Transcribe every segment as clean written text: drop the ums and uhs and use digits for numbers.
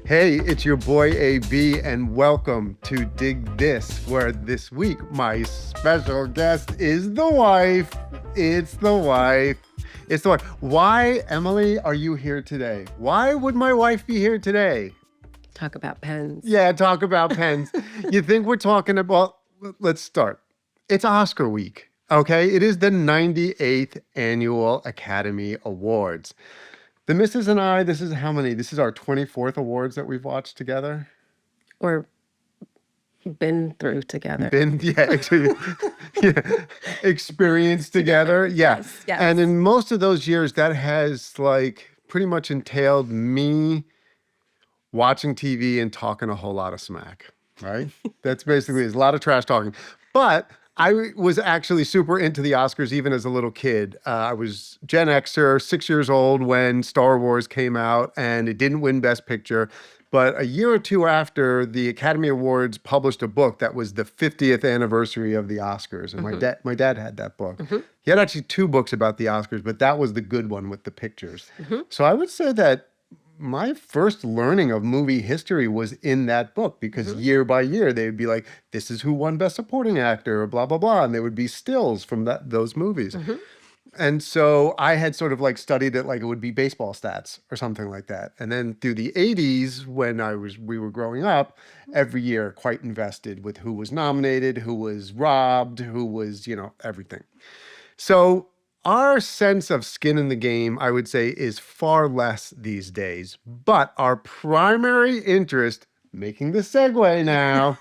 Hey, it's your boy AB, and welcome to Dig This, where this week my special guest is the wife. It's the wife. It's the wife. Why, Emily, are you here today? Why would my wife be here today? Talk about pens. Yeah, talk about pens. You think we're talking about, let's start. It's Oscar week, okay? It is the 98th Annual Academy Awards. The missus and I, this is how many? This is our 24th awards that we've watched together. Or been through together. Experienced together. Yeah. Yes. And in most of those years, that has pretty much entailed me watching TV and talking a whole lot of smack, right? That's basically, it's a lot of trash talking. But I was actually super into the Oscars even as a little kid. I was Gen Xer, 6 years old when Star Wars came out, and it didn't win Best Picture. But a year or two after, the Academy Awards published a book that was the 50th anniversary of the Oscars. And my dad had that book. Mm-hmm. He had actually two books about the Oscars, but that was the good one with the pictures. Mm-hmm. So I would say that my first learning of movie history was in that book, because year by year they would be like, this is who won Best Supporting Actor, or blah, blah, blah. And there would be stills from those movies. Mm-hmm. And so I had sort of studied it like it would be baseball stats or something like that. And then through the 80s, when we were growing up, every year quite invested with who was nominated, who was robbed, who was, everything. So our sense of skin in the game, I would say, is far less these days. But our primary interest, making the segue now.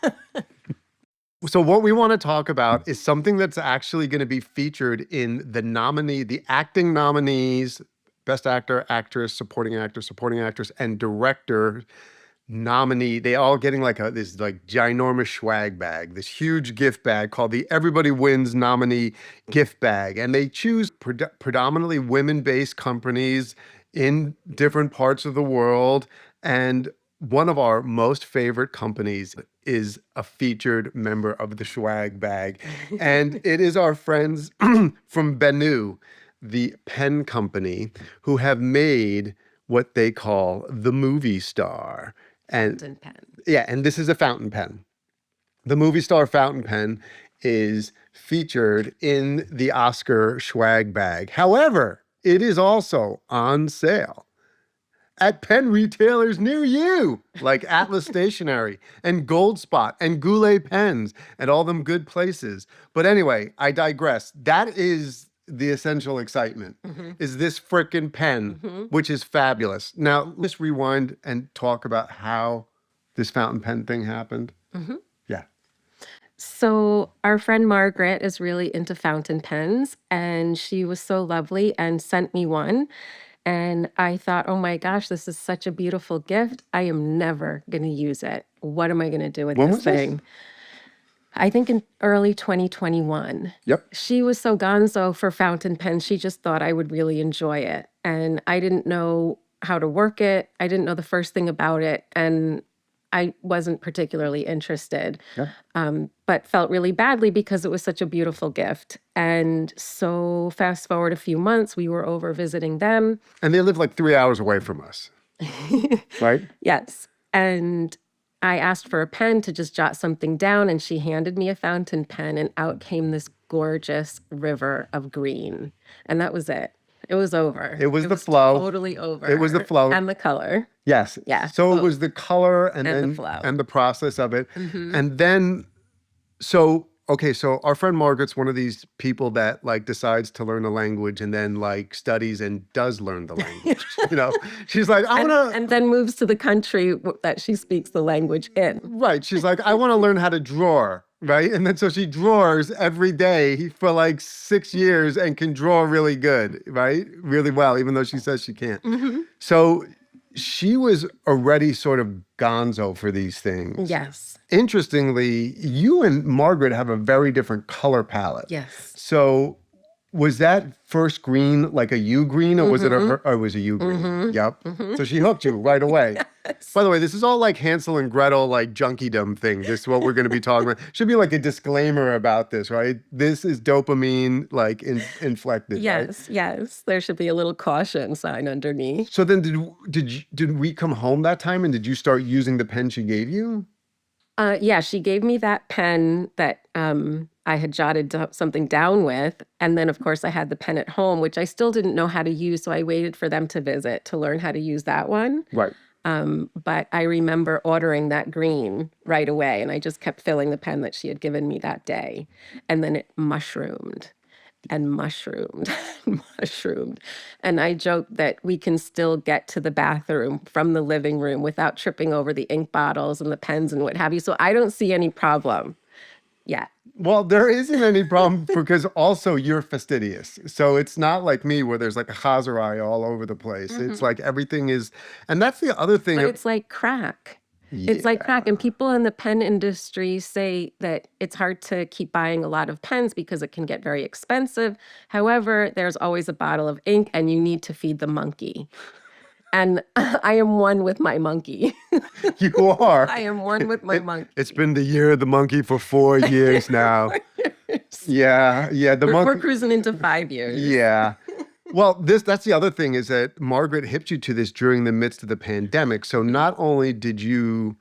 So what we want to talk about is something that's actually going to be featured in the acting nominees, Best Actor, Actress, Supporting Actress, and Director nominee. They all getting this ginormous swag bag, this huge gift bag called the Everybody Wins Nominee Gift Bag. And they choose predominantly women-based companies in different parts of the world. And one of our most favorite companies is a featured member of the swag bag. And it is our friends from BENU, the pen company, who have made what they call the movie star. Fountain pen. Yeah, and this is a fountain pen. The movie star fountain pen is featured in the Oscar swag bag. However, it is also on sale at pen retailers near you, like Atlas Stationery and Gold Spot and Goulet Pens and all them good places. But anyway, I digress. That is the essential excitement, is this frickin' pen, which is fabulous. Now, let's rewind and talk about how this fountain pen thing happened. Yeah. So our friend Margaret is really into fountain pens, and she was so lovely and sent me one. And I thought, oh my gosh, this is such a beautiful gift. I am never going to use it. What am I going to do with this thing? I think in early 2021. Yep. She was so gonzo for fountain pens, she just thought I would really enjoy it. And I didn't know how to work it. I didn't know the first thing about it. And I wasn't particularly interested, but felt really badly because it was such a beautiful gift. And so fast forward a few months, we were over visiting them. And they live 3 hours away from us, right? Yes. And I asked for a pen to just jot something down, and she handed me a fountain pen, and out came this gorgeous river of green. And that was it. It was over. It was the flow. Totally over. It was the flow. And the color. Yes. Yeah. So it was the color and then the flow. And the process of it. And then, so our friend Margaret's one of these people that decides to learn a language and then studies and does learn the language. She's like, and then moves to the country that she speaks the language in. Right. She's like, I want to learn how to draw. Right. And then so she draws every day for 6 years and can draw really good. Right. Really well, even though she says she can't. So she was already sort of gonzo for these things. Yes. Interestingly, you and Margaret have a very different color palette. Yes. So Was that first green like a U green, or was it or was it a U green? Yep. So she hooked you right away. By the way, this is all like Hansel and Gretel, like junkiedom thing. This is what we're going to be talking about. Should be like a disclaimer about this, right? This is dopamine like inflected, right? Yes, yes. There should be a little caution sign underneath. So then did we come home that time and did you start using the pen she gave you? Yeah, she gave me that pen that I had jotted something down with. And then, of course, I had the pen at home, which I still didn't know how to use. So I waited for them to visit to learn how to use that one. Right. But I remember ordering that green right away. And I just kept filling the pen that she had given me that day. And then it mushroomed and mushroomed and mushroomed. And I joke that we can still get to the bathroom from the living room without tripping over the ink bottles and the pens and what have you. So I don't see any problem yet. Well, there isn't any problem because also you're fastidious. So it's not like me where there's like a Chazarai all over the place. It's like everything is, and that's the other thing. But it's like crack. It's like crack. And people in the pen industry say that it's hard to keep buying a lot of pens because it can get very expensive. However, there's always a bottle of ink and you need to feed the monkey. And I am one with my monkey. You are. I am one with my monkey. It's been the year of the monkey for 4 years now. Yeah, yeah. We're cruising into 5 years. Yeah. Well, that's the other thing is that Margaret hipped you to this during the midst of the pandemic. So not only did you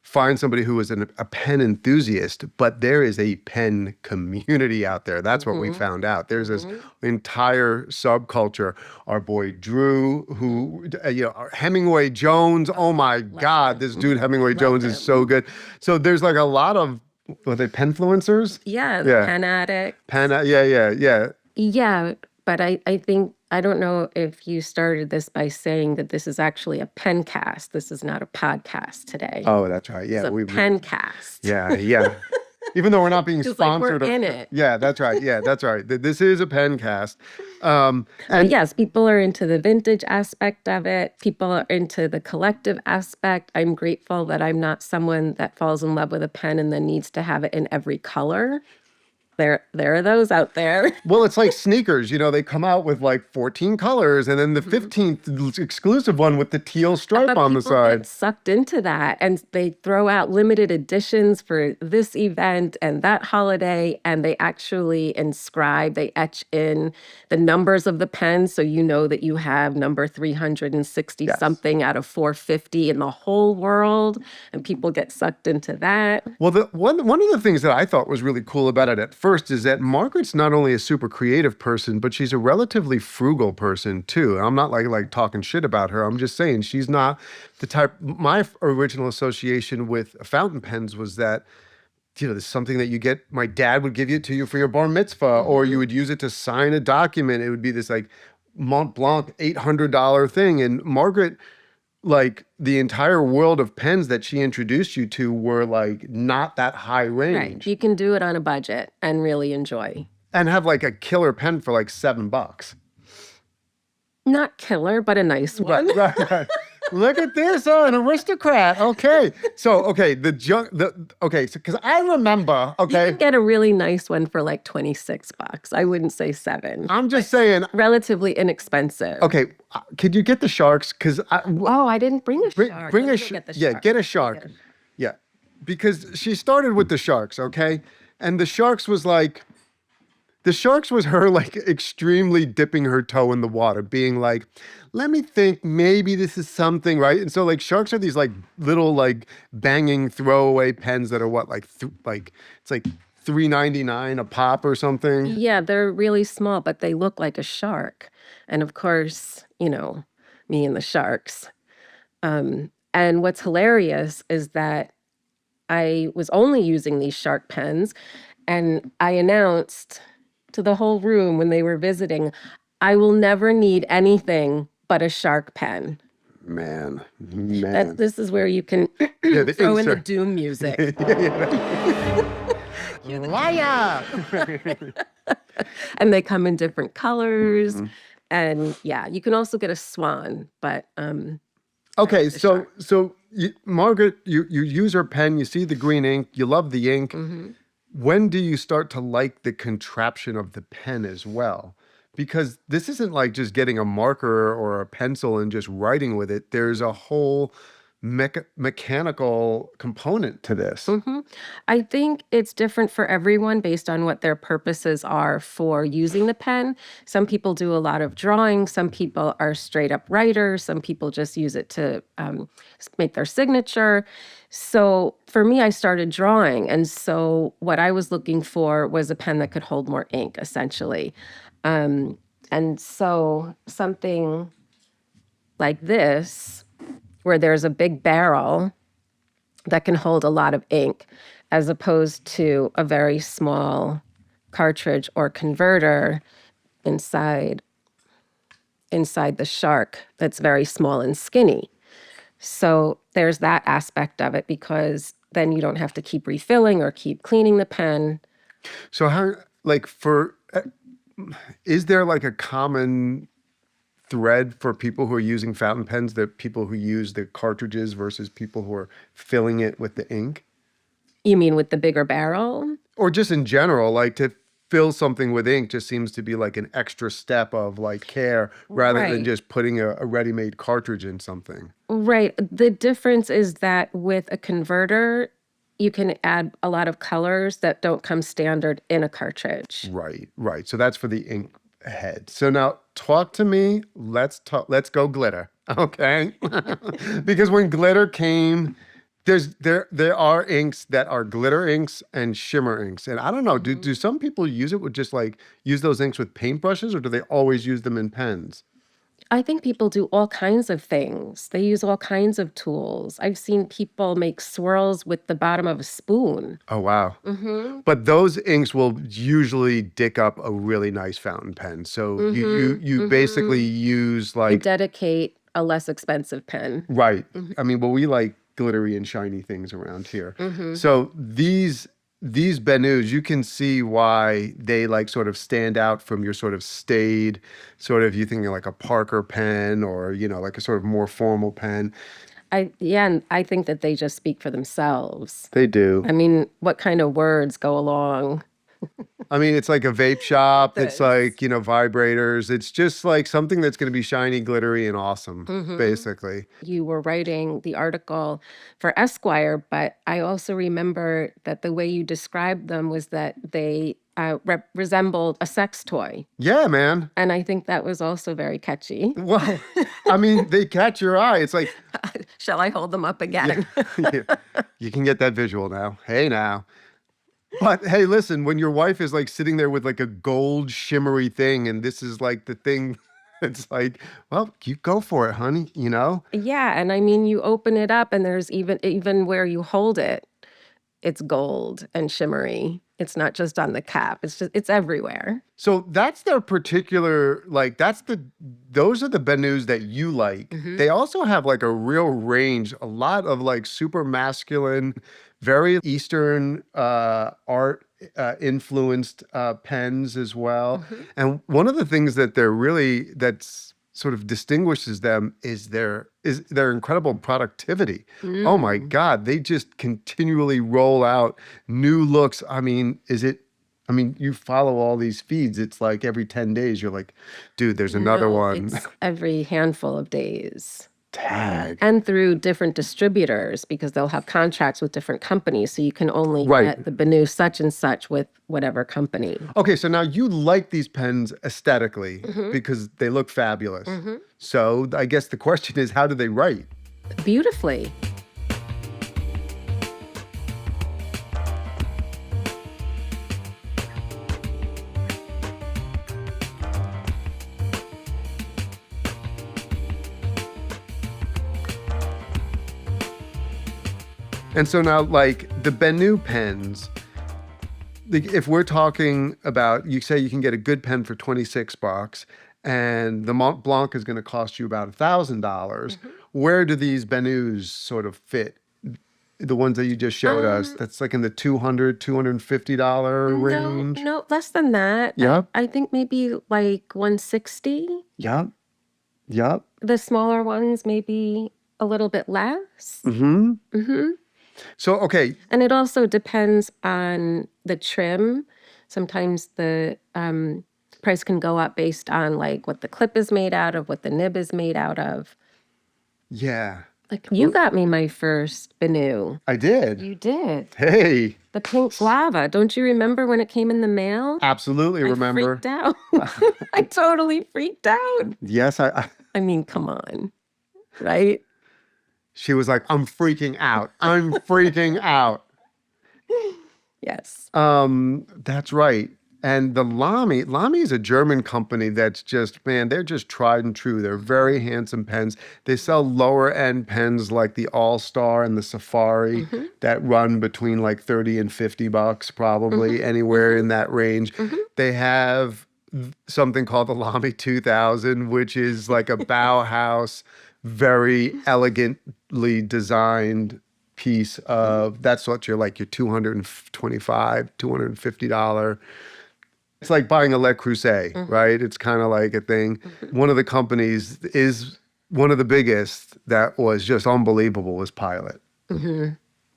find somebody who was a pen enthusiast, but there is a pen community out there. That's what we found out. There's this entire subculture. Our boy Drew, who, Hemingway Jones. Oh my God, this dude Hemingway Jones is so good. So there's like a lot of, were they penfluencers? Yeah, the pen addict. Yeah. Yeah, but I think, I don't know if you started this by saying that this is actually a pen cast. This is not a podcast today. Oh, that's right. Yeah, it's a pen cast. Yeah. Even though we're not being sponsored. Like we're in it. Yeah, that's right. Yeah, that's right. This is a pen cast. And yes, people are into the vintage aspect of it. People are into the collective aspect. I'm grateful that I'm not someone that falls in love with a pen and then needs to have it in every color. There are those out there. Well, it's like sneakers. They come out with like 14 colors, and then the 15th exclusive one with the teal stripe on the side. Get sucked into that, and they throw out limited editions for this event and that holiday, and they actually they etch in the numbers of the pens, so you know that you have number 360 something out of 450 in the whole world, and people get sucked into that. Well, one of the things that I thought was really cool about it at first is that Margaret's not only a super creative person, but she's a relatively frugal person too. I'm not like talking shit about her. I'm just saying she's not the type. My original association with fountain pens was that, there's something that you get. My dad would give it to you for your bar mitzvah, or you would use it to sign a document. It would be this like Mont Blanc $800 thing. And Margaret, like the entire world of pens that she introduced you to were like not that high range. Right. You can do it on a budget and really enjoy. And have like a killer pen for like $7. Not killer, but a nice one. Right. Look at this, an aristocrat. Okay. So, because I remember, You can get a really nice one for like $26. I wouldn't say $7. I'm just saying. Relatively inexpensive. Okay. Could you get the sharks? Because I didn't bring a shark. Bring get a shark. Yeah. Because she started with the sharks, okay? And the sharks was her like extremely dipping her toe in the water, being like, let me think, maybe this is something, right? And so like sharks are these like little like banging throwaway pens that are what, it's like $3.99 a pop or something. Yeah, they're really small, but they look like a shark. And of course, me and the sharks. And what's hilarious is that I was only using these shark pens, and I announced to the whole room when they were visiting, I will never need anything but a shark pen. Man. This is where you can throw in the doom music. Liar! And they come in different colors. And you can also get a swan, but okay, so Margaret, you use her pen, you see the green ink, you love the ink. when do you start to like the contraption of the pen as well? Because this isn't like just getting a marker or a pencil and just writing with it. There's a whole mechanical component to this. I think it's different for everyone based on what their purposes are for using the pen. Some people do a lot of drawing. Some people are straight up writers. Some people just use it to make their signature. So for me, I started drawing. And so what I was looking for was a pen that could hold more ink, essentially. And so something like this, where there's a big barrel that can hold a lot of ink, as opposed to a very small cartridge or converter inside the shark that's very small and skinny. So there's that aspect of it, because then you don't have to keep refilling or keep cleaning the pen. So how, like, is there like a common thread for people who are using fountain pens, that people who use the cartridges versus people who are filling it with the ink? You mean with the bigger barrel? Or just in general, like to fill something with ink just seems to be like an extra step of like care rather than Right. just putting a ready-made cartridge in something. Right. The difference is that with a converter, you can add a lot of colors that don't come standard in a cartridge. Right, right. So that's for the ink head. So now talk to me. Let's go glitter. Okay. Because when glitter came, there are inks that are glitter inks and shimmer inks. And I don't know, do some people use it with just like use those inks with paintbrushes, or do they always use them in pens? I think people do all kinds of things. They use all kinds of tools. I've seen people make swirls with the bottom of a spoon. Oh wow. But those inks will usually dick up a really nice fountain pen. So you basically use You like dedicate a less expensive pen. right. I mean, well, we like glittery and shiny things around here. So these BENUs, you can see why they like sort of stand out from your sort of staid, sort of you thinking like a Parker pen or, you know, like a sort of more formal pen. And I think that they just speak for themselves. They do. I mean, what kind of words go along? I mean, it's like a vape shop. It's This. like, you know, vibrators. It's just like something that's going to be shiny, glittery, and awesome, basically. You were writing the article for Esquire, but I also remember that the way you described them was that they resembled a sex toy. Yeah, man. And I think that was also very catchy. Well, I mean, they catch your eye. It's like, Shall I hold them up again? you can get that visual now. Hey, now. But hey, listen, when your wife is like sitting there with like a gold shimmery thing, and this is like the thing, it's like, well, you go for it, honey, you know? Yeah, and I mean, you open it up, and there's even where you hold it, it's gold and shimmery. It's not just on the cap. It's everywhere. So that's their particular, like, those are the BENUs that you like. They also have like a real range, a lot of like super masculine, very Eastern art influenced pens as well. And one of the things that that's sort of distinguishes them is their incredible productivity. Oh my God, they just continually roll out new looks. I mean, you follow all these feeds. It's like every 10 days, you're like, dude, there's another No, one. it's every handful of days. Tag. And through different distributors, because they'll have contracts with different companies. So you can only Right. get the BENU such and such with whatever company. Okay, so now you like these pens aesthetically because they look fabulous. So I guess the question is, how do they write? Beautifully. And so now, like the BENU pens, like if we're talking about, you say you can get a good pen for $26, and the Mont Blanc is going to cost you about $1,000. Where do these BENUs sort of fit? The ones that you just showed us, that's like in the $250 range. No, less than that. Yep. I think maybe like 160. Yep. Yep. The smaller ones maybe a little bit less. So, okay, And it also depends on the trim. Sometimes the price can go up based on like what the clip is made out of, what the nib is made out of. yeah, Like you got me my first BENU. I did. You did. Hey, The pink guava. Don't you remember when it came in the mail? absolutely I remember. freaked out. I totally freaked out. Yes, I mean, come on, right? she was like, I'm freaking out. I'm freaking out. Yes. That's right. And the Lamy is a German company that's just, man, they're just tried and true. They're very handsome pens. They sell lower end pens like the All Star and the Safari that run between like 30 and $50, probably anywhere in that range. They have something called the Lamy 2000, which is like a Bauhaus, very elegantly designed piece of that's what you're like your $250 it's like buying a Le Creuset, right? It's kind of like a thing. One of the companies is one of the biggest that was just unbelievable was Pilot.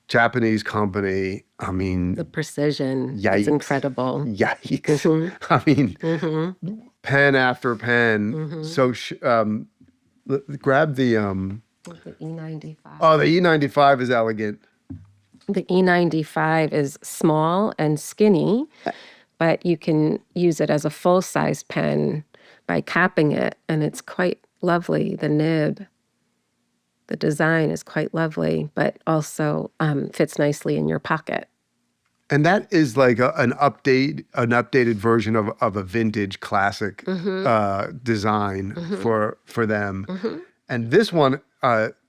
Japanese company. I mean, The precision is yikes. incredible. Yikes. I mean, pen after pen. So grab the The E95. oh, the E95 is elegant. The E95 is small and skinny, but you can use it as a full-size pen by capping it, and it's quite lovely. The nib, the design is quite lovely, but also fits nicely in your pocket. And that is like an updated version of a vintage classic design for them. And this one,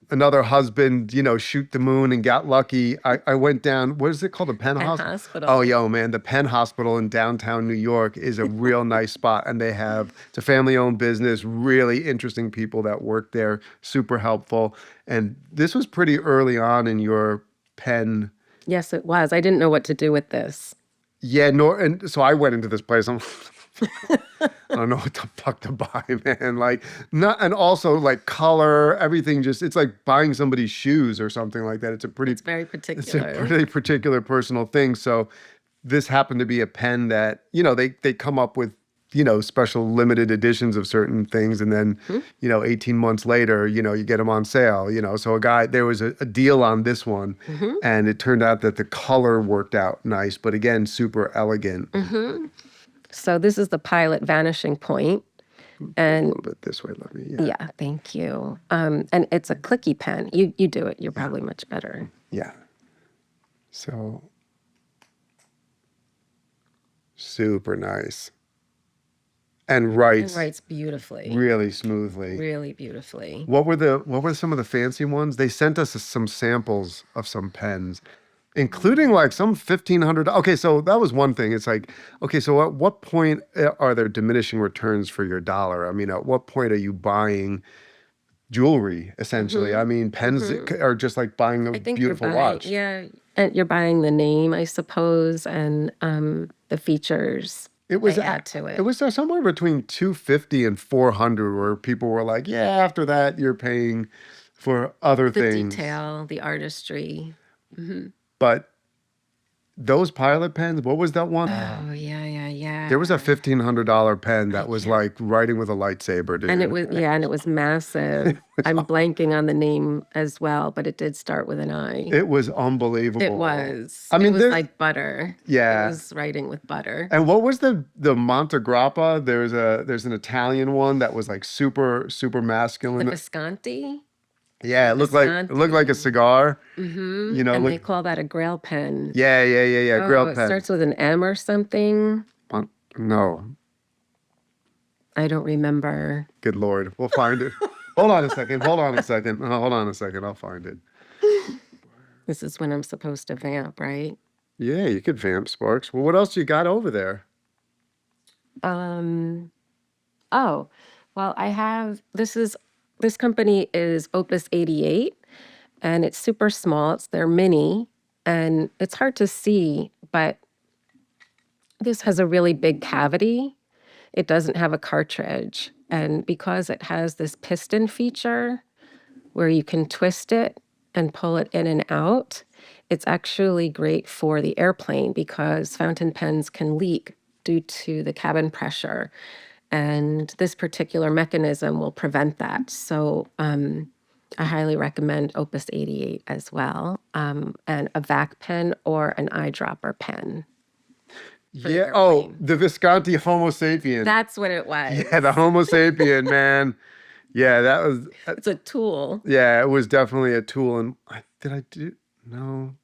another husband, shoot the moon and got lucky. I went down. What is it called? The Penn Penn Hospital. Hospital. Oh, yo, man, the Penn Hospital in downtown New York is a real nice spot, and it's a family-owned business. Really interesting people that work there. Super helpful. And this was pretty early on in your pen. Yes, it was. I didn't know what to do with this. Yeah, and so I went into this place. I don't know what the fuck to buy, man. Like, not, and also like color, everything. It's like buying somebody's shoes or something like that. It's Very a particular. pretty particular personal thing. So, this happened to be a pen that they come up with special limited editions of certain things, and then 18 months later you get them on sale. So there was a deal on this one, and it turned out that the color worked out nice, but again, super elegant. So this is the Pilot Vanishing Point. A And little bit this way, let me. Yeah. yeah, thank you. And it's a clicky pen. You do it. You're probably much better. Yeah. So super nice. And writes It writes beautifully. really smoothly. Really beautifully. What were some of the fancy ones? They sent us some samples of some pens, including like some $1,500. Okay, so that was one thing. It's like, okay, so at what point are there diminishing returns for your dollar? I mean, at what point are you buying jewelry, essentially? I mean, pens are just like buying a I think beautiful you're buying, watch. yeah, and you're buying the name, I suppose, and the features It was they add to it. It was somewhere between 250 and 400, where people were like, "Yeah, after that, you're paying for other The things." detail, the artistry. But those Pilot pens, what was that one? Oh, yeah. There was a $1,500 pen that was like writing with a lightsaber, dude. And it was massive. I'm blanking on the name as well, but it did start with an I. It was unbelievable. It was. I mean, it was like butter. Yeah. It was writing with butter. And what was the Montegrappa? There's an Italian one that was like super super The masculine. Visconti. Yeah, it looked like a cigar. And they call that a Grail pen. Yeah, Grail It pen. starts with an M or something. No, I don't remember. good Lord, we'll find it. Hold on a second. Hold on a second. I'll find it. This is when I'm supposed to vamp, right? Yeah, you could vamp, Sparks. Well, what else you got over there? Oh, well, I have this company is Opus 88, and it's super small. It's their mini, and it's hard to see, but this has a really big cavity. It doesn't have a cartridge, and because it has this piston feature where you can twist it and pull it in and out, It's actually great for the airplane because fountain pens can leak due to the cabin pressure. And this particular mechanism will prevent that. So I highly recommend Opus 88 as well, and a vac pen or an eyedropper pen for the Yeah. Oh, airplane. the Visconti Homo sapien. That's what it Yeah, was. the Homo sapien, man. Yeah, that was. It's a tool. Yeah, it was definitely a tool. And did I do? No.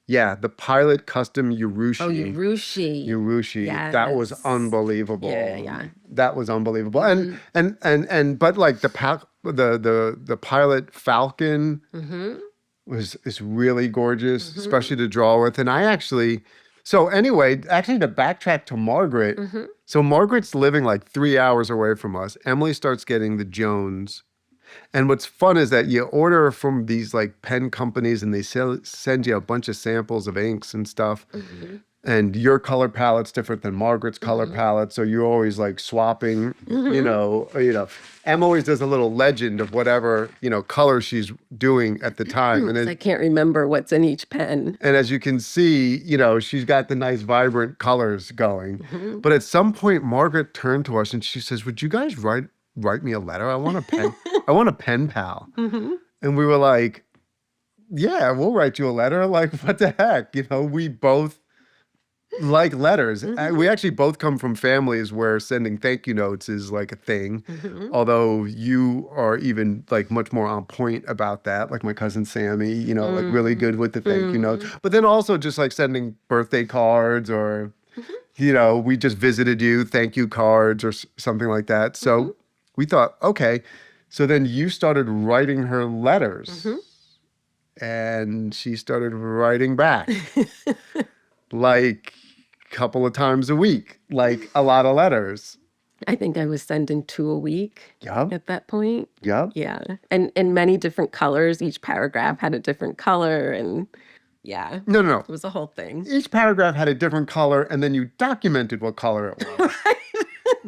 Yeah, the Pilot Custom Oh, Urushi. Urushi. Urushi. That was Yes. Yeah, unbelievable. yeah. That was unbelievable. And but like the Pilot Falcon was is really gorgeous, especially to draw with. And I actually so anyway, actually to backtrack to Margaret. So Margaret's living like 3 hours away from us. Emily starts getting the Jones. And what's fun is that you order from these like pen companies and they send you a bunch of samples of inks and stuff. And your color palette's different than Margaret's color palette. So you're always like swapping, Em always does a little legend of whatever, color she's doing at the time. I can't remember what's in each pen. And as you can see, she's got the nice vibrant colors going. But at some point, Margaret turned to us and she says, "Would you guys write me a letter? I want a pen. I want a pen pal." And we were like, "Yeah, we'll write you a letter." Like, what the heck? We both like letters. We actually both come from families where sending thank you notes is like a thing. Although you are even like much more on point about that, like my cousin Sammy, like really good with the thank you notes. But then also just like sending birthday cards or, we just visited you, thank you cards or something like that. So we thought, okay. So then you started writing her letters and she started writing back. Like a couple of times a week, like a lot of letters. I think I was sending 2 a week Yep. at that point. Yep. Yeah. And in many different colors. Each paragraph had a different color. And yeah. No. It was a whole thing. Each paragraph had a different color, and then you documented what color it was.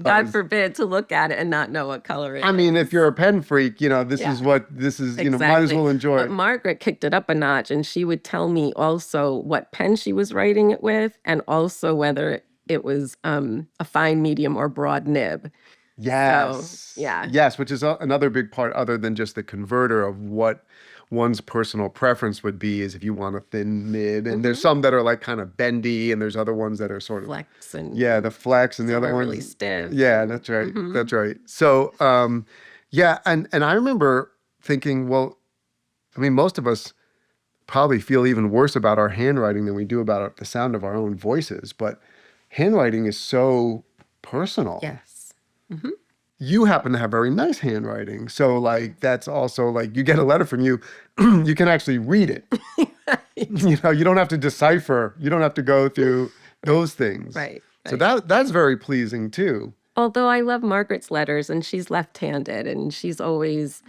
God forbid to look at it and not know what color it is. I mean, if you're a pen freak, this is what this is, might as well enjoy But it. Margaret kicked it up a notch and she would tell me also what pen she was writing it with and also whether it was a fine, medium, or broad nib. Yes. So, yeah. Yes, which is another big part other than just the converter of what one's personal preference would be is if you want a thin nib. And there's some that are like kind of bendy and there's other ones that are sort of flex and the flex and the other ones really stiff. Yeah, that's right. That's right. So and I remember thinking, well, I mean, most of us probably feel even worse about our handwriting than we do about the sound of our own voices, but handwriting is so personal. Yes. You happen to have very nice handwriting. So like, that's also like, you get a letter from you, you can actually read it. You don't have to decipher. You don't have to go through those things. Right. So that's very pleasing too. Although I love Margaret's letters and she's left-handed and she's always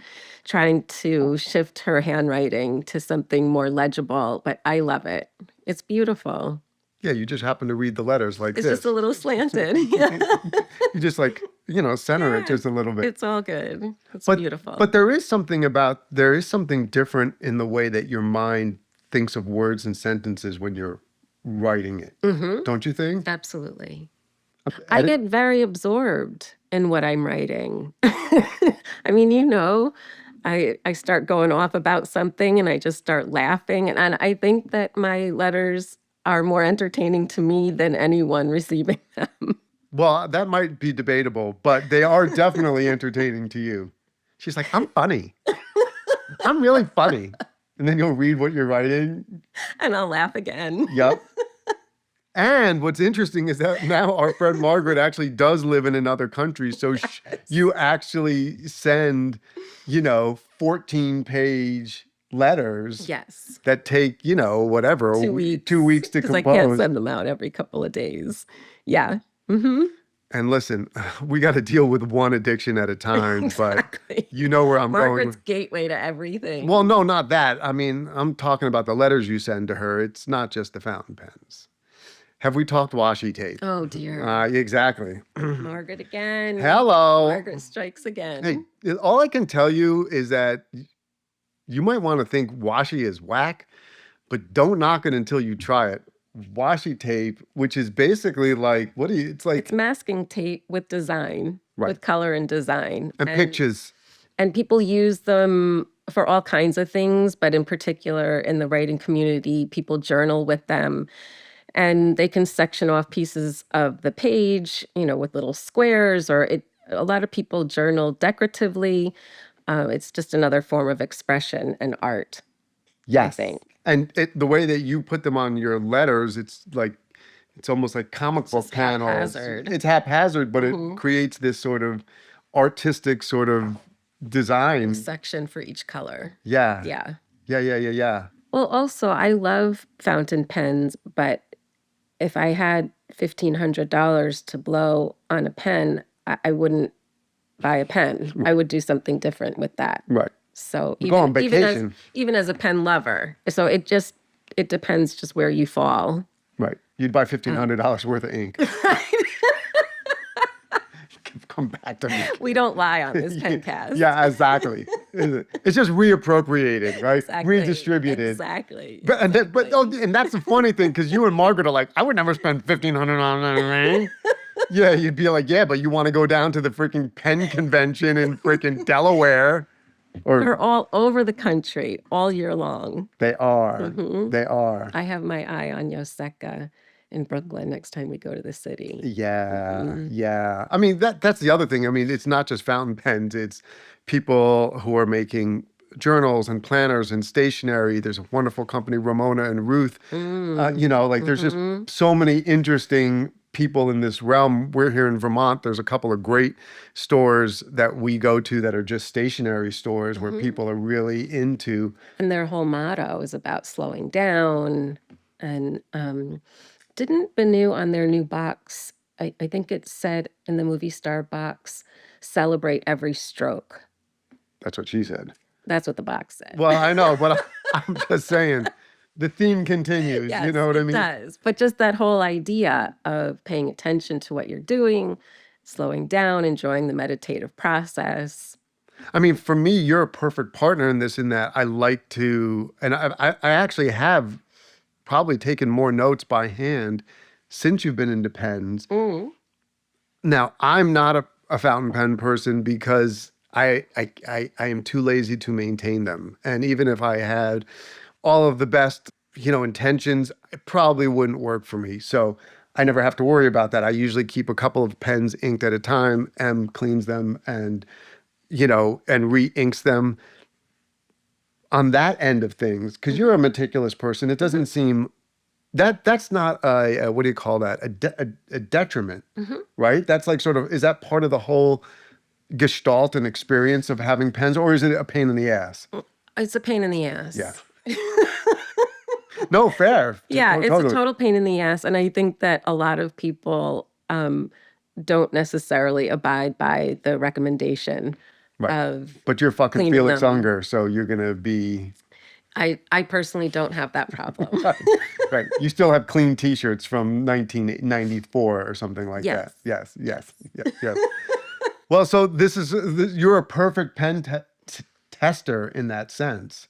trying to shift her handwriting to something more legible, but I love it. It's beautiful. Yeah, you just happen to read the letters like It's this. just a little slanted. You just like, center it just a little bit. It's all good. It's But beautiful. But there is something different in the way that your mind thinks of words and sentences when you're writing it. Don't you think? Absolutely. I get very absorbed in what I'm writing. I mean, I start going off about something and I just start laughing. And I think that my letters are more entertaining to me than anyone receiving them. Well, that might be debatable, but they are definitely entertaining to you. She's like, "I'm funny. I'm really funny." And then you'll read what you're writing. And I'll laugh again. Yep. And what's interesting is that now our friend Margaret actually does live in another country. So you actually send, 14-page letters. Yes. That take, whatever, 2 weeks. 2 weeks to compose. Because I can't send them out every couple of days. Yeah. And listen, we got to deal with one addiction at a time, Exactly. but you know where I'm Margaret's going. gateway to everything. Well, no, not that. I mean, I'm talking about the letters you send to her. It's not just the fountain pens. Have we talked washi tape? Oh, dear. Exactly. Margaret again. Hello. Margaret strikes again. Hey, all I can tell you is that you might want to think washi is whack, but don't knock it until you try it. Washi tape, which is basically like, it's It's like, masking tape with design, right. with color and design. And pictures. And people use them for all kinds of things, but in particular in the writing community, people journal with them. And they can section off pieces of the page, with little squares, a lot of people journal decoratively. It's just another form of expression and art, I Yes. think. And the way that you put them on your letters, it's almost like comic book Just panels. haphazard. It's haphazard, but it creates this sort of artistic sort of design. Section for each color. Yeah. Yeah. Yeah. Well, also, I love fountain pens, but if I had $1,500 to blow on a pen, I wouldn't buy a pen. I would do something different with that. Right. So Go on vacation. even as a pen lover, so it depends just where you fall. Right. You'd buy $1,500 worth of ink. Come back to me. We don't lie on this pencast. Yeah, exactly. It's just reappropriated, right? Exactly. Redistributed. Exactly. And that's the funny thing, because you and Margaret are like, I would never spend $1,500 on a ring. Yeah, you'd be like, yeah, but you want to go down to the freaking pen convention in freaking Delaware. They're all over the country all year long. They are. They are. I have my eye on Yoseka in Brooklyn next time we go to the city. Yeah, yeah. I mean, that's the other thing. I mean, it's not just fountain pens. It's people who are making journals and planners and stationery. There's a wonderful company, Ramona and Ruth. There's just so many interesting people in this realm. We're here in Vermont. There's a couple of great stores that we go to that are just stationery stores where people are really into. And their whole motto is about slowing down. And didn't BENU on their new box, I think it said in the movie star box, celebrate every stroke. That's what she said. That's what the box said. Well, I know, but I'm just saying. The theme continues, Yes, you know what I mean? It does. But just that whole idea of paying attention to what you're doing, slowing down, enjoying the meditative process. I mean, for me, you're a perfect partner in this, in that I like to, and I actually have probably taken more notes by hand since you've been into pens. Now, I'm not a fountain pen person because I am too lazy to maintain them. And even if I had all of the best, intentions, it probably wouldn't work for me. So I never have to worry about that. I usually keep a couple of pens inked at a time. Em cleans them and re-inks them. On that end of things, because you're a meticulous person, it doesn't seem that's not a what do you call that? A detriment, right? That's like is that part of the whole gestalt and experience of having pens, or is it a pain in the ass? It's a pain in the ass. Yeah. No, fair. Yeah, it's Totally. a total pain in the ass. And I think that a lot of people don't necessarily abide by the recommendation of But you're fucking cleaning Felix them. Unger, so you're going to be... I personally don't have that problem. Right. You still have clean T-shirts from 1994 or something like Yes. that. Yes. Well, so you're a perfect pen tester in that sense.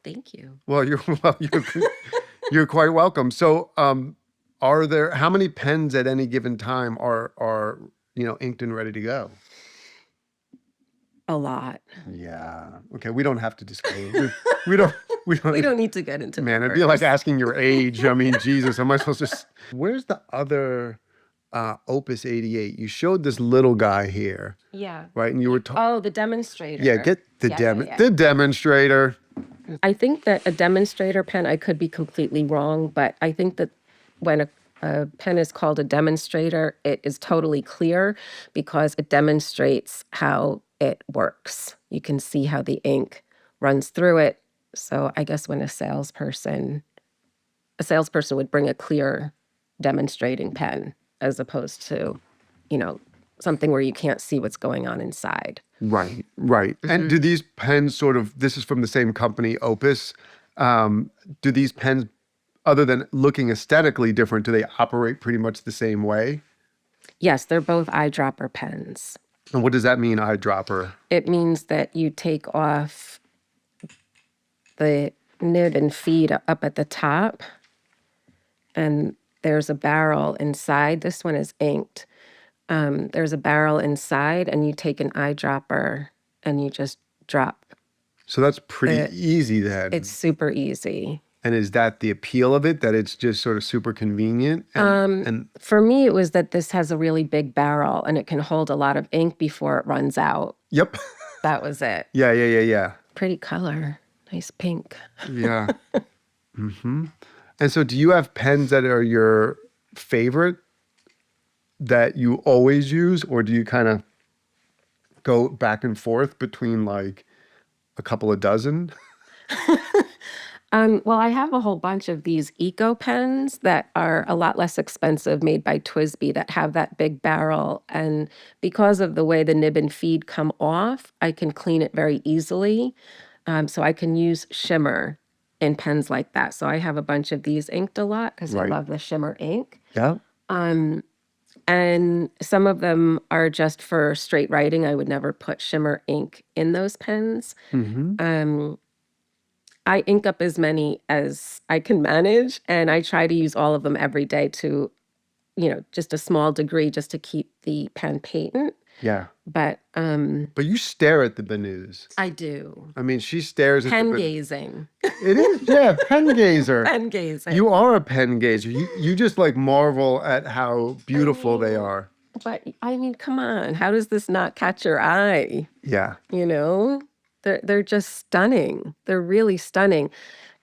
Thank you. Well, you're quite welcome. So, how many pens at any given time are inked and ready to go? A lot. Yeah. Okay. We don't have to disclose. We don't. We don't need to get into Man, it'd be like asking your age. I mean, Jesus, am I supposed to? Where's the other Opus 88? You showed this little guy here. Yeah. Right, and you were talking. Oh, the demonstrator. Yeah, get the the demonstrator. I think that a demonstrator pen, I could be completely wrong, but I think that when a pen is called a demonstrator, it is totally clear because it demonstrates how it works. You can see how the ink runs through it. So I guess when a salesperson would bring a clear demonstrating pen as opposed to, something where you can't see what's going on inside. Right. And do these pens this is from the same company, Opus, do these pens, other than looking aesthetically different, do they operate pretty much the same way? Yes, they're both eyedropper pens. And what does that mean, eyedropper? It means that you take off the nib and feed up at the top, and there's a barrel inside. This one is inked. There's a barrel inside, and you take an eyedropper and you just drop. So that's pretty It- easy then. It's super easy. And is that the appeal of it, that it's just sort of super convenient? And For me, it was that this has a really big barrel and it can hold a lot of ink before it runs out. yep. That was it. Yeah. Pretty color. Nice pink. Yeah. And so do you have pens that are your favorite that you always use, or do you kind of go back and forth between like a couple of dozen? Well, I have a whole bunch of these eco pens that are a lot less expensive, made by Twisby, that have that big barrel. And because of the way the nib and feed come off, I can clean it very easily. So I can use shimmer in pens like that. So I have a bunch of these inked a lot because I Right. love the shimmer ink. Yeah. And some of them are just for straight writing. I would never put shimmer ink in those pens. I ink up as many as I can manage, and I try to use all of them every day to, just a small degree, just to keep the pen patent. Yeah. But But you stare at the BENUs. I do. I mean, she stares at Pen the gazing. It is, yeah, pen gazer. Pen gazing. You are a pen gazer. You just like marvel at how beautiful they are. But I mean, come on. How does this not catch your eye? Yeah. You know? They're just stunning. They're really stunning.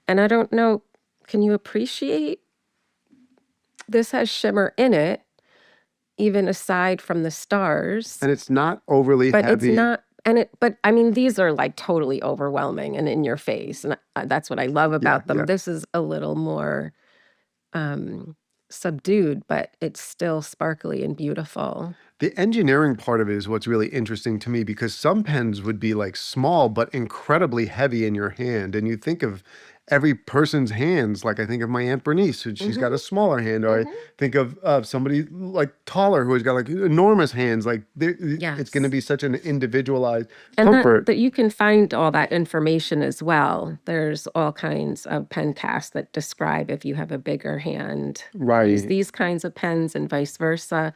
And I don't know, can you appreciate? This has shimmer in it, even aside from the stars. And it's not overly But heavy. it's not, but I mean, these are like totally overwhelming and in your face. And that's what I love about them. yeah. This is a little more subdued, but it's still sparkly and beautiful. The engineering part of it is what's really interesting to me, because some pens would be like small but incredibly heavy in your hand. And you think of every person's hands, like I think of my Aunt Bernice, who she's got a smaller hand, or I think of somebody like taller who has got like enormous hands. Like it's going to be such an individualized And comfort. that you can find all that information as well. There's all kinds of pen casts that describe if you have a bigger hand. Right. Use these kinds of pens and vice versa.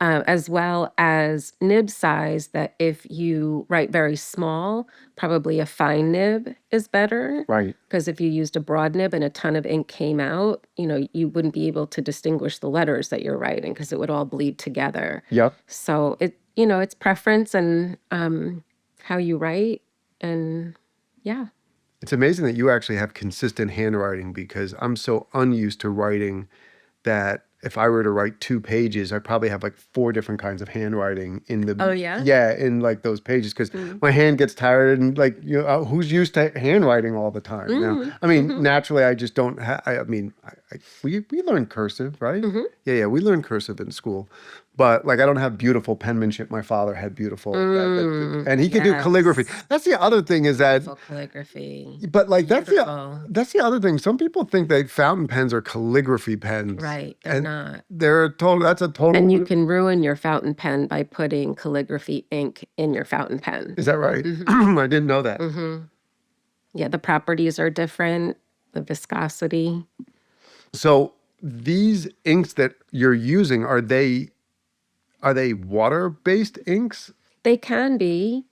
As well as nib size, that if you write very small, probably a fine nib is better. Right. Because if you used a broad nib and a ton of ink came out, you wouldn't be able to distinguish the letters that you're writing because it would all bleed together. Yep. So it's preference and how you write, and yeah. It's amazing that you actually have consistent handwriting, because I'm so unused to writing that if I were to write 2 pages, I probably have like 4 different kinds of handwriting in the. Oh, yeah? Yeah, in like those pages, because my hand gets tired, and like, who's used to handwriting all the time now? I mean, naturally, I just don't. We learn cursive, right? Yeah, we learn cursive in school, but like I don't have beautiful penmanship. My father had beautiful, and he could do calligraphy. That's the other thing, is that. Beautiful calligraphy. But like Beautiful. that's the other thing. Some people think that fountain pens are calligraphy pens. Right, they're not. That's a total. And you can ruin your fountain pen by putting calligraphy ink in your fountain pen. Is that right? I didn't know that. Yeah, the properties are different, the viscosity. So these inks that you're using, are they water-based inks? They can be.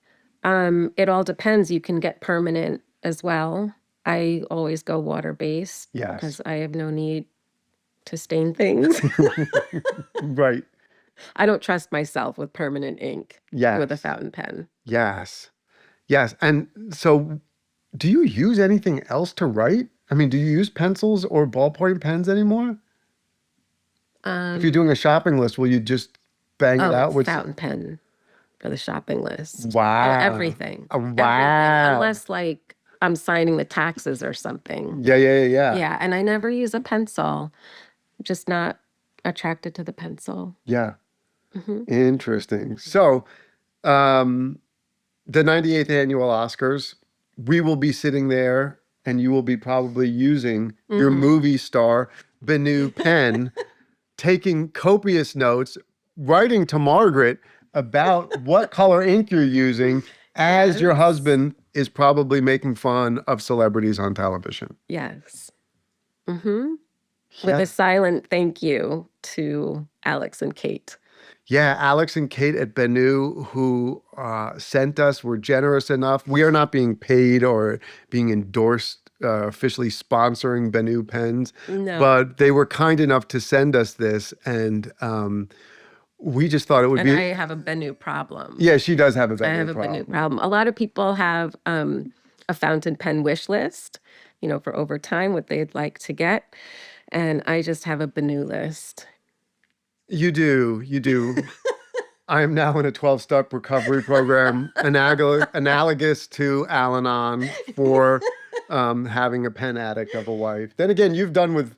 It all depends. You can get permanent as well. I always go water-based. Yes. Because I have no need to stain things. Right. I don't trust myself with permanent ink Yes. with a fountain pen. Yes. And so do you use anything else to write? I mean, do you use pencils or ballpoint pens anymore? If you're doing a shopping list, will you just bang it out with fountain pen for the shopping list. Wow. Everything. Wow. Everything. Unless like I'm signing the taxes or something. Yeah. Yeah, and I never use a pencil. I'm just not attracted to the pencil. Yeah. Interesting. So, the 98th annual Oscars, we will be sitting there, and you will be probably using your movie star BENU pen, taking copious notes, writing to Margaret about what color ink you're using as your husband is probably making fun of celebrities on television. Yes. With Yeah. a silent thank you to Alex and Kate. Yeah, Alex and Kate at BENU, who sent us, were generous enough. We are not being paid or being endorsed, officially sponsoring BENU pens, No. but they were kind enough to send us this, and we just thought it would And be. I have a BENU problem. Yeah, she does have a I BENU have a problem. BENU problem. A lot of people have a fountain pen wish list, for over time, what they'd like to get. And I just have a BENU list. You do. I am now in a 12-step recovery program, analogous to Al-Anon, for having a pen addict of a wife. Then again, you've done with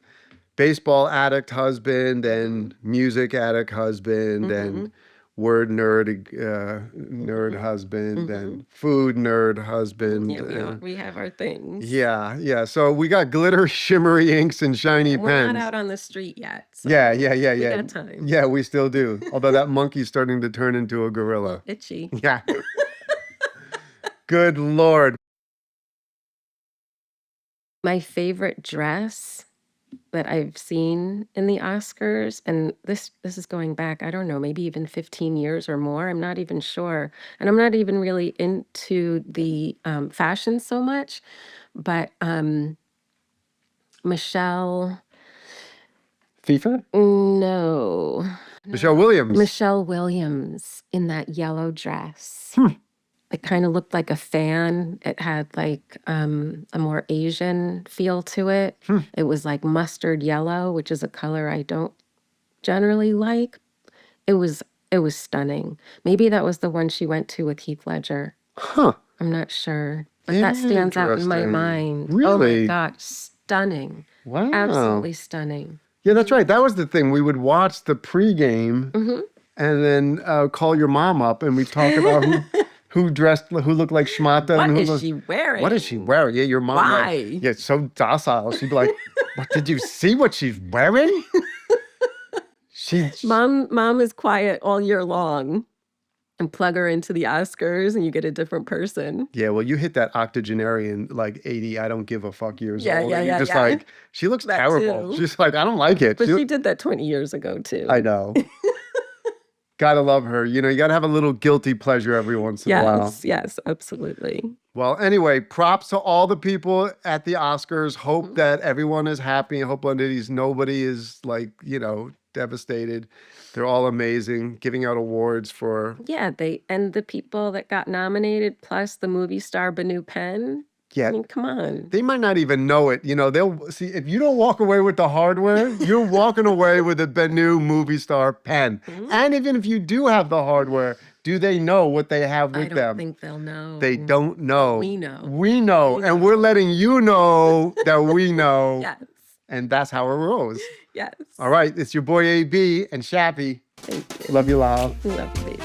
baseball addict husband and music addict husband and word nerd husband and food nerd husband. Yeah, we have our things. Yeah. So we got glitter, shimmery inks and shiny We're pens. not out on the street yet. So Yeah. We got time. Yeah, we still do. Although that monkey's starting to turn into a gorilla. Itchy. Yeah. Good Lord. My favorite dress that I've seen in the Oscars, and this is going back, I don't know, maybe even 15 years or more. I'm not even sure. And I'm not even really into the fashion so much, but Michelle, FIFA? no, Michelle Williams. Michelle Williams in that yellow dress. It kind of looked like a fan. It had like a more Asian feel to it. It was like mustard yellow, which is a color I don't generally like. It was stunning. Maybe that was the one she went to with Heath Ledger. Huh. I'm not sure, but that stands out in my Interesting. Really? Oh my God, stunning. Wow. Absolutely stunning. Yeah, that's right. That was the thing. We would watch the pregame and then call your mom up and we'd talk about who looked like Schmata. What and is she wearing? What is she wearing? Yeah, your mom. Why? Yeah, so docile. She'd be like, "What? Did you see what she's wearing?" Mom is quiet all year long, and plug her into the Oscars, and you get a different person. Yeah, well, you hit that octogenarian, like 80, I don't give a fuck years old. Yeah, and you're just yeah. like, she looks That terrible. too. She's like, I don't like it. But she did that 20 years ago, too. I know. Gotta love her. You gotta have a little guilty pleasure every once in a while. Yes, absolutely. Well, anyway, props to all the people at the Oscars. Hope that everyone is happy. Hope nobody is like, devastated. They're all amazing, giving out awards for. Yeah, and the people that got nominated, plus the movie star BENU pen. Yeah. I mean, come on. They might not even know it. They'll see if you don't walk away with the hardware, you're walking away with a BENU movie star pen. And even if you do have the hardware, do they know what they have with them? I don't think they'll know. They don't know. We know. We know. And we're letting you know that we know. Yes. And that's how it rolls. Yes. All right. It's your boy AB and Shappy. Thank you. Love you, love. Love you, baby.